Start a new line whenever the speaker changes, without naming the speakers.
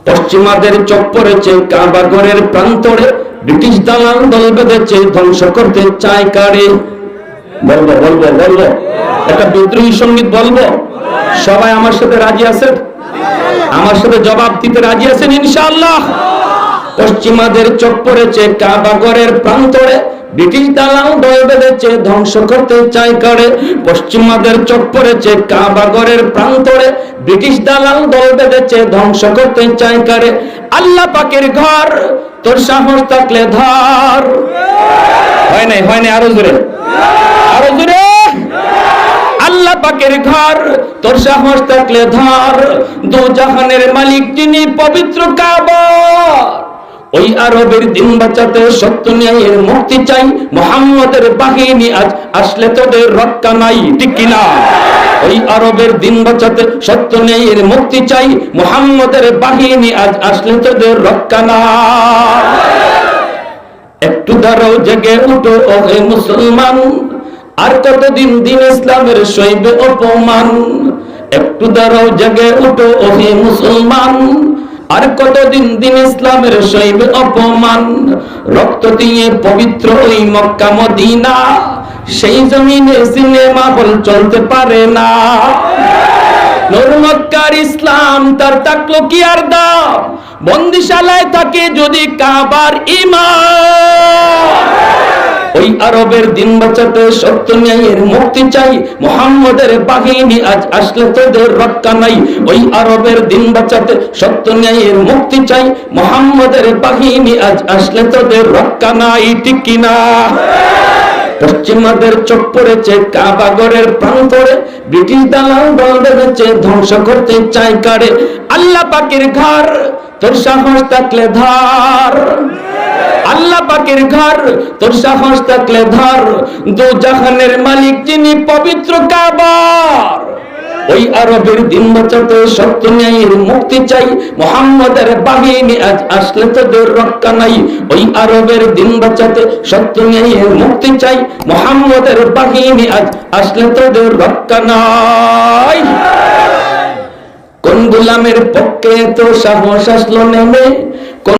পশ্চিমাদের চোখ পড়েছে কাবা ঘরের প্রান্তরে, ব্রিটিশ দালাল দল বেঁধেছে ধ্বংস করতে চায় কারে। বলবো বলবো বলবো, একটা বিদ্রোহী সঙ্গীত বলবো। সবাই আমার সাথে রাজি আছেন? আমার সাথে জবাব দিতে রাজি আছেন ইনশাআল্লাহ? পশ্চিমাদের চোখ পড়েছে কাবা ঘরের প্রান্তরে, ব্রিটিশ দালাল দল বেঁধেছে ধ্বংস করতে চায় কারে। পশ্চিমাদের চোখ পড়েছে কাবা ঘরের প্রান্তরে, ব্রিটিশ দালাল দল বেঁধেছে ধ্বংস করতে চায় কারে। আল্লাহ পাকের ঘর, তোর সাহস থাকলে ধর। হয় নাই হয় নাই, আরো জোরে আরো জোরে। আল্লাহ পাকের ঘর, তোর সাহস থাকলে ধর। দু জাহানের মালিক যিনি, পবিত্র কাবা। ওই আরবের দিন বাঁচাতে সত্য ন্যায়ের মুক্তি চাই, মুহাম্মদের বাহিনী আজ আসলে তোদের রক্ষা নাই, ঠিক কিনা? ওই আরবের দিন বাঁচাতে সত্য ন্যায়ের মুক্তি চাই, মুহাম্মদের বাহিনী আজ আসলে তোদের রক্ষা নাই। একটু দাঁড়াও, জেগে উঠো ও হে মুসলমান, আর কতদিন দিন ইসলামের সইবে অপমান। একটু দাঁড়াও, জেগে উঠো ও হে মুসলমান, আর কতদিন দিন ইসলামের সইবে অপমান। রক্ত দিয়ে পবিত্র ওই মক্কা মদিনা, সেই জমিনে সিনেমা হল চলতে পারে না। নূর মক্কার ইসলাম তার থাকলো কি আর দাম, বন্দিশালায় থাকে যদি কাবার ঈমান। ওই আরবের দিন বাঁচাতে সত্য ন্যায়ের মুক্তি চাই, মুহাম্মদের বাহিনী আজ আসলে তোদের রক্ষা নাই। ওই আরবের দিন বাঁচাতে সত্য ন্যায়ের মুক্তি চাই, মুহাম্মদের বাহিনী আজ আসলে তোদের রক্ষা নাই, ঠিক কিনা? পশ্চিমাদের চোখ পড়েছে কাবা ঘরের প্রান্তরে, ব্রিটিশ দালাল দল বেঁধেছে ধ্বংস করতে চায় কারে। আল্লাহ পাকের ঘর, তোর সাহস থাকলে ধর। আল্লাহ পাকের ঘর, তোর সাহস থাকলে ধর। দু জাহানের মালিক যিনি, পবিত্র কাবা। ওই আরবের দিন বাঁচাতে সত্য ন্যায়ের মুক্তি চাই, মুহাম্মদের বাহিনী আজ আসলে তোদের রক্ষা নাই। ওই আরবের দিন বাঁচাতে সত্য ন্যায়ের মুক্তি চাই, মুহাম্মদের বাহিনী আজ আসলে তোদের রক্ষা নাই। কোন গোলামের পক্ষে তো সাহস আসলো নেমে,